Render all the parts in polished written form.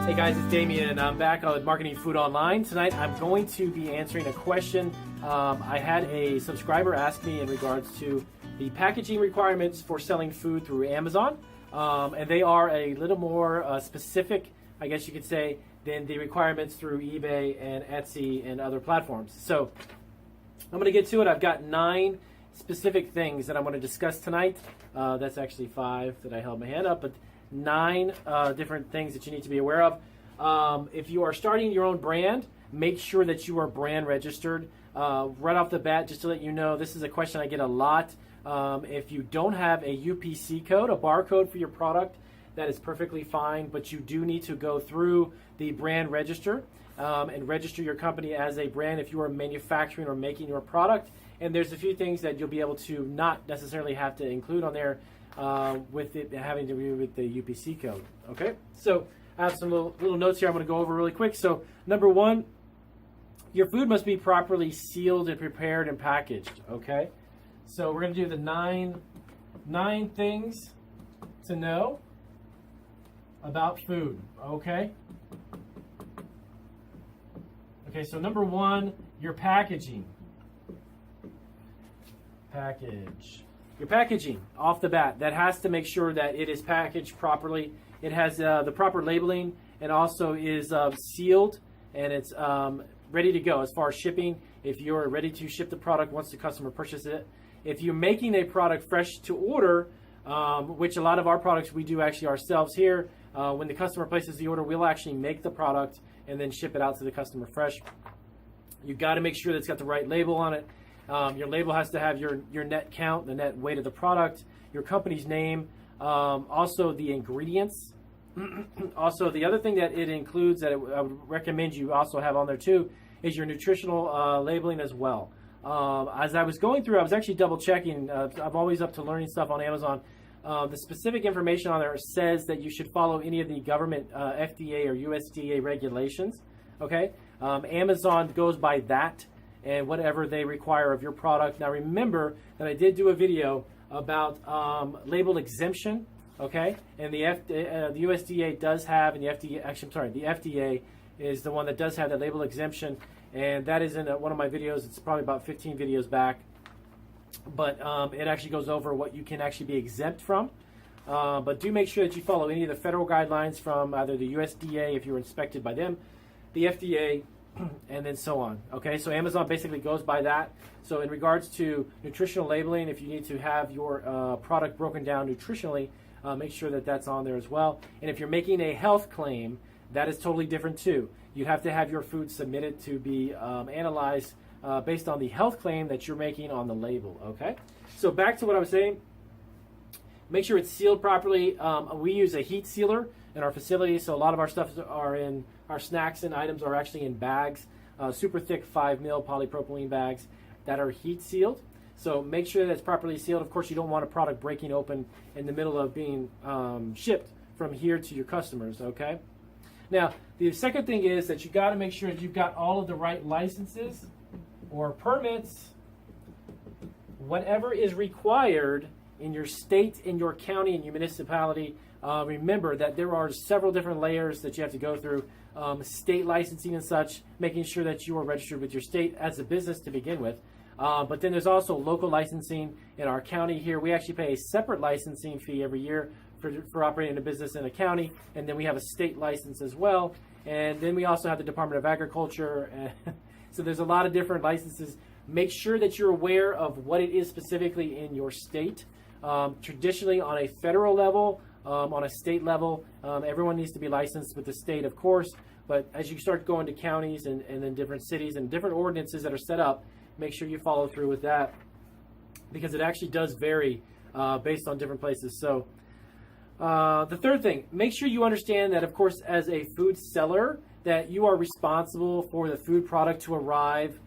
Hey guys, it's Damien and I'm back on Marketing Food Online. Tonight I'm going to be answering a question I had a subscriber ask me in regards to the packaging requirements for selling food through Amazon. And they are a little more specific, I guess you could say, than the requirements through eBay and Etsy and other platforms. So I'm going to get to it. I've got 9 specific things that I'm going to discuss tonight. That's actually 5 that I held my hand up, but 9 different things that you need to be aware of. If you are starting your own brand, make sure that you are brand registered. Right off the bat, just to let you know, this is a question I get a lot. If you don't have a UPC code, a barcode for your product, that is perfectly fine, but you do need to go through the brand register and register your company as a brand if you are manufacturing or making your product. And there's a few things that you'll be able to not necessarily have to include on there with it having to do with the UPC code. Okay, so I have some little notes here I'm going to go over really quick. So number 1, your food must be properly sealed and prepared and packaged. Okay, so we're going to do the nine things to know about food. Okay, so number 1, your packaging. Your packaging off the bat, that has to make sure that it is packaged properly. It has the proper labeling and also is sealed and it's ready to go as far as shipping. If you're ready to ship the product once the customer purchases it. If you're making a product fresh to order, which a lot of our products we do actually ourselves here, when the customer places the order, we'll actually make the product and then ship it out to the customer fresh. You've got to make sure that it's got the right label on it. Your label has to have your net count, the net weight of the product, your company's name, also the ingredients. Also, the other thing that it includes that I would recommend you also have on there too is your nutritional labeling as well. As I was going through, I was actually double checking. I'm always up to learning stuff on Amazon. The specific information on there says that you should follow any of the government FDA or USDA regulations. Okay, Amazon goes by that and whatever they require of your product. Now remember that I did do a video about label exemption, okay? And the USDA does have, and the FDA is the one that does have the label exemption, and that is in one of my videos. It's probably about 15 videos back, but it actually goes over what you can actually be exempt from. But do make sure that you follow any of the federal guidelines from either the USDA if you're inspected by them, the FDA, and then so on. Okay, so Amazon basically goes by that. So in regards to nutritional labeling, if you need to have your product broken down nutritionally, make sure that that's on there as well. And if you're making a health claim, that is totally different too. You have to have your food submitted to be analyzed based on the health claim that you're making on the label. Okay, so back to what I was saying. Make sure it's sealed properly. We use a heat sealer in our facility, so a lot of our stuff our snacks and items are actually in bags, super thick 5 mil polypropylene bags that are heat sealed. So make sure that it's properly sealed. Of course, you don't want a product breaking open in the middle of being shipped from here to your customers. Okay. Now, the second thing is that you got to make sure that you've got all of the right licenses or permits, whatever is required in your state, in your county, in your municipality. Remember that there are several different layers that you have to go through, state licensing and such, making sure that you are registered with your state as a business to begin with. But then there's also local licensing. In our county here, we actually pay a separate licensing fee every year for operating a business in a county, and then we have a state license as well. And then we also have the Department of Agriculture. So there's a lot of different licenses. Make sure that you're aware of what it is specifically in your state. Traditionally, on a federal level, on a state level, everyone needs to be licensed with the state, of course. But as you start going to counties and then different cities and different ordinances that are set up, make sure you follow through with that, because it actually does vary based on different places. So the third thing, make sure you understand that, of course, as a food seller, that you are responsible for the food product to arrive.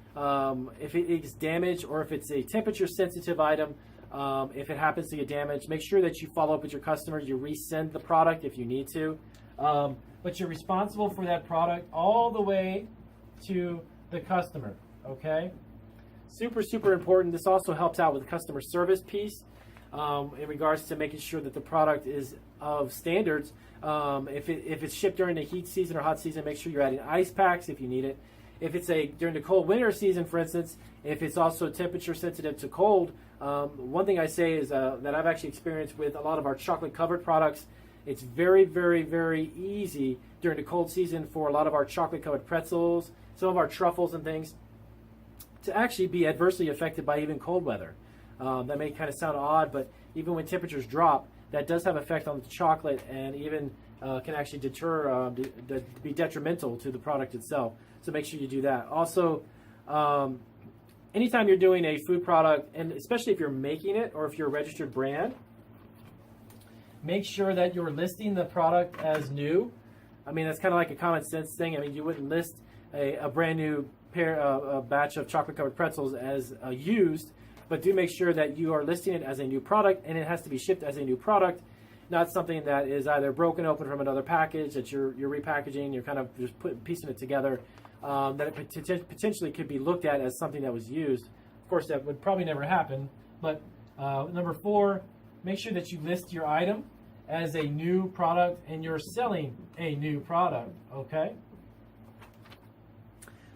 If it is damaged or if it's a temperature sensitive item, if it happens to get damaged, make sure that you follow up with your customers. You resend the product if you need to. But you're responsible for that product all the way to the customer, okay? Super, super important. This also helps out with the customer service piece in regards to making sure that the product is of standards. If it's shipped during the heat season or hot season, make sure you're adding ice packs if you need it. If it's during the cold winter season, for instance, if it's also temperature sensitive to cold, one thing I say is that I've actually experienced with a lot of our chocolate covered products. It's very, very, very easy during the cold season for a lot of our chocolate covered pretzels, some of our truffles and things, to actually be adversely affected by even cold weather. That may kind of sound odd, but even when temperatures drop, that does have effect on the chocolate and even can actually be detrimental to the product itself. So make sure you do that. Also, anytime you're doing a food product, and especially if you're making it or if you're a registered brand, make sure that you're listing the product as new. I mean, that's kind of like a common sense thing. I mean, you wouldn't list a brand new batch of chocolate covered pretzels as used, but do make sure that you are listing it as a new product, and it has to be shipped as a new product, not something that is either broken open from another package that you're repackaging, you're kind of just piecing it together, that it potentially could be looked at as something that was used. Of course, that would probably never happen, but number 4, make sure that you list your item as a new product and you're selling a new product, okay?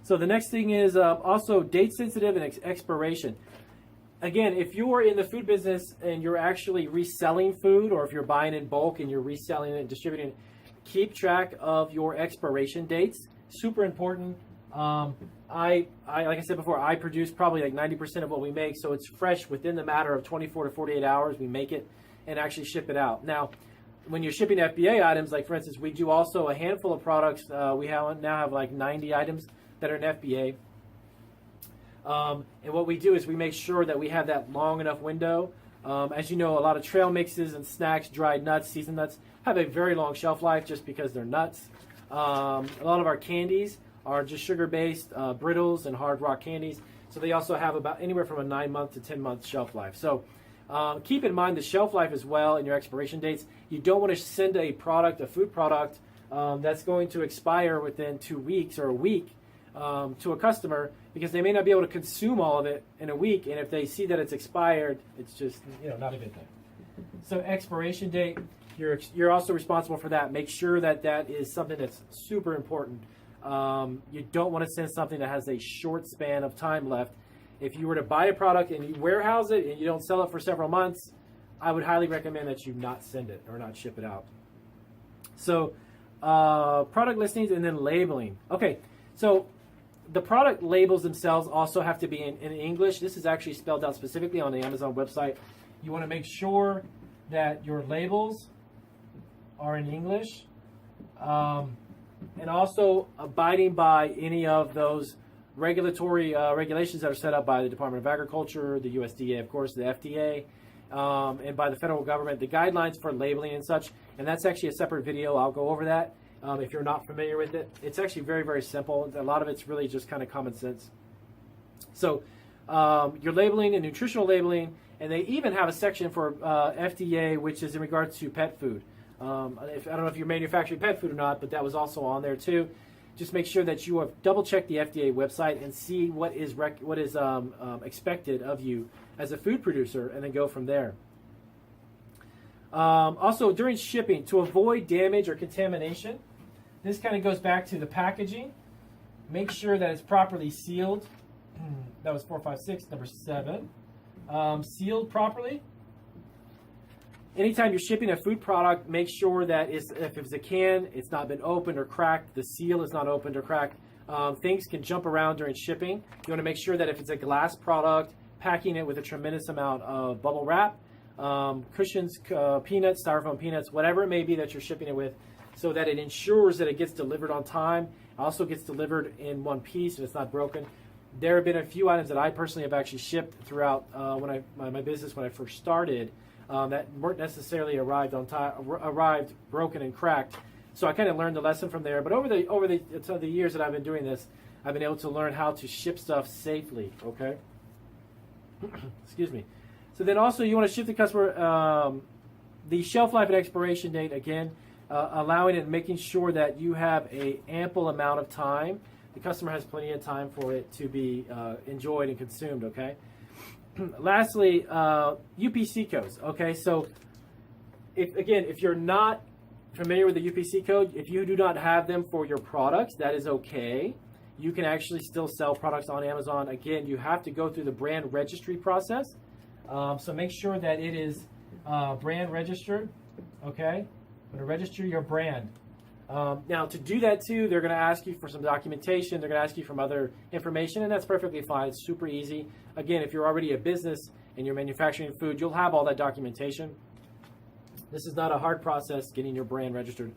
So the next thing is also date sensitive and expiration. Again, if you are in the food business and you're actually reselling food, or if you're buying in bulk and you're reselling it and distributing it, keep track of your expiration dates. Super important. Like I said before, I produce probably like 90% of what we make, so it's fresh within the matter of 24 to 48 hours. We make it and actually ship it out. Now, when you're shipping FBA items, like for instance, we do also a handful of products. We now have like 90 items that are in FBA. And what we do is we make sure that we have that long enough window. As you know, a lot of trail mixes and snacks, dried nuts, seasoned nuts, have a very long shelf life just because they're nuts. A lot of our candies are just sugar-based, brittles and hard rock candies. So they also have about anywhere from a 9-month to 10-month shelf life. So keep in mind the shelf life as well and your expiration dates. You don't want to send a food product, that's going to expire within 2 weeks or a week to a customer, because they may not be able to consume all of it in a week, and if they see that it's expired, it's just not a good thing. So expiration date, you're also responsible for that. Make sure that that is something that's super important. You don't want to send something that has a short span of time left. If you were to buy a product and you warehouse it and you don't sell it for several months, I would highly recommend that you not send it or not ship it out. So product listings and then labeling. Okay, so the product labels themselves also have to be in English. This is actually spelled out specifically on the Amazon website. You want to make sure that your labels are in English, and also abiding by any of those regulatory regulations that are set up by the Department of Agriculture, the USDA, of course, the FDA, and by the federal government, the guidelines for labeling and such. And that's actually a separate video. I'll go over that. If you're not familiar with it, it's actually very, very simple. A lot of it's really just kind of common sense. So your labeling and nutritional labeling, and they even have a section for FDA, which is in regards to pet food. I don't know if you're manufacturing pet food or not, but that was also on there too. Just make sure that you have double-checked the FDA website and see what is expected of you as a food producer, and then go from there. Also, during shipping, to avoid damage or contamination, this kind of goes back to the packaging. Make sure that it's properly sealed. That was 456, number 7. Sealed properly. Anytime you're shipping a food product, make sure that if it's a can, it's not been opened or cracked. The seal is not opened or cracked. Things can jump around during shipping. You want to make sure that if it's a glass product, packing it with a tremendous amount of bubble wrap, cushions, peanuts, styrofoam peanuts, whatever it may be that you're shipping it with, so that it ensures that it gets delivered on time. It also gets delivered in one piece and it's not broken. There have been a few items that I personally have actually shipped throughout my business when I first started that weren't necessarily arrived on time, arrived broken and cracked. So I kind of learned the lesson from there. But over the years that I've been doing this, I've been able to learn how to ship stuff safely. Okay. Excuse me. So then also you want to ship the customer the shelf life and expiration date again. Allowing and making sure that you have an ample amount of time. The customer has plenty of time for it to be enjoyed and consumed, okay? Lastly, UPC codes, okay? So if you're not familiar with the UPC code, if you do not have them for your products, that is okay. You can actually still sell products on Amazon. Again, you have to go through the brand registry process. So make sure that it is brand registered, okay? I'm gonna register your brand. Now to do that too, they're gonna ask you for some documentation, they're gonna ask you for other information, and that's perfectly fine, it's super easy. Again, if you're already a business and you're manufacturing food, you'll have all that documentation. This is not a hard process, getting your brand registered.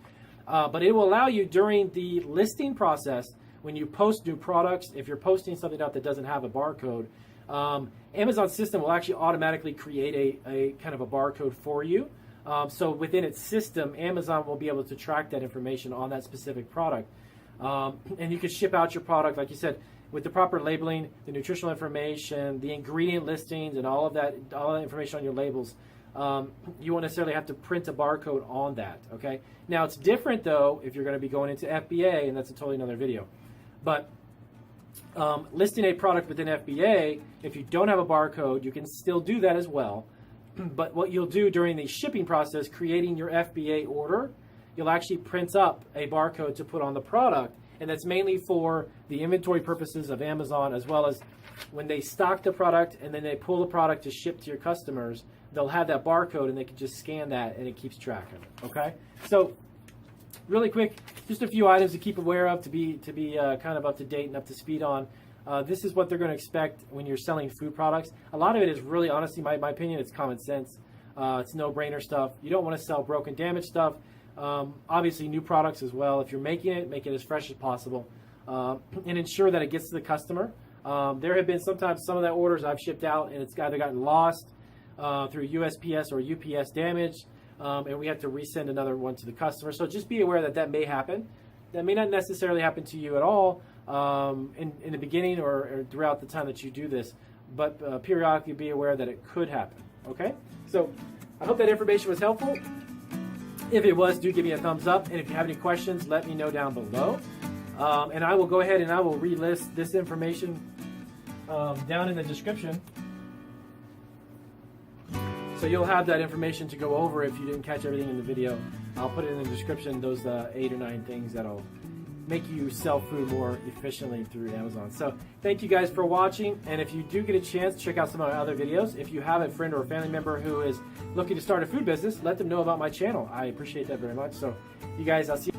But it will allow you during the listing process, when you post new products, if you're posting something out that doesn't have a barcode, Amazon's system will actually automatically create a kind of a barcode for you. So within its system, Amazon will be able to track that information on that specific product. And you can ship out your product, like you said, with the proper labeling, the nutritional information, the ingredient listings, and all that information on your labels. You won't necessarily have to print a barcode on that, okay? Now, it's different, though, if you're going to be going into FBA, and that's a totally another video. But listing a product within FBA, if you don't have a barcode, you can still do that as well. But what you'll do during the shipping process, creating your FBA order, you'll actually print up a barcode to put on the product, and that's mainly for the inventory purposes of Amazon, as well as when they stock the product and then they pull the product to ship to your customers, they'll have that barcode and they can just scan that and it keeps track of it, okay? So really quick, just a few items to keep aware of, to be kind of up to date and up to speed on. This is what they're going to expect when you're selling food products. A lot of it is really, honestly, my opinion, it's common sense. It's no-brainer stuff. You don't want to sell broken, damaged stuff. Obviously, new products as well. If you're making it, make it as fresh as possible. And ensure that it gets to the customer. There have been sometimes some of the orders I've shipped out and it's either gotten lost through USPS or UPS damage, and we have to resend another one to the customer. So just be aware that that may happen. That may not necessarily happen to you at all in the beginning or throughout the time that you do this, but periodically be aware that it could happen, okay? So I hope that information was helpful. If it was, do give me a thumbs up, and if you have any questions, let me know down below. And I will go ahead and I will relist this information down in the description. So you'll have that information to go over if you didn't catch everything in the video. I'll put it in the description, those 8 or 9 things that'll make you sell food more efficiently through Amazon. So thank you guys for watching, and if you do get a chance, check out some of my other videos. If you have a friend or a family member who is looking to start a food business, let them know about my channel. I appreciate that very much. So you guys, I'll see you.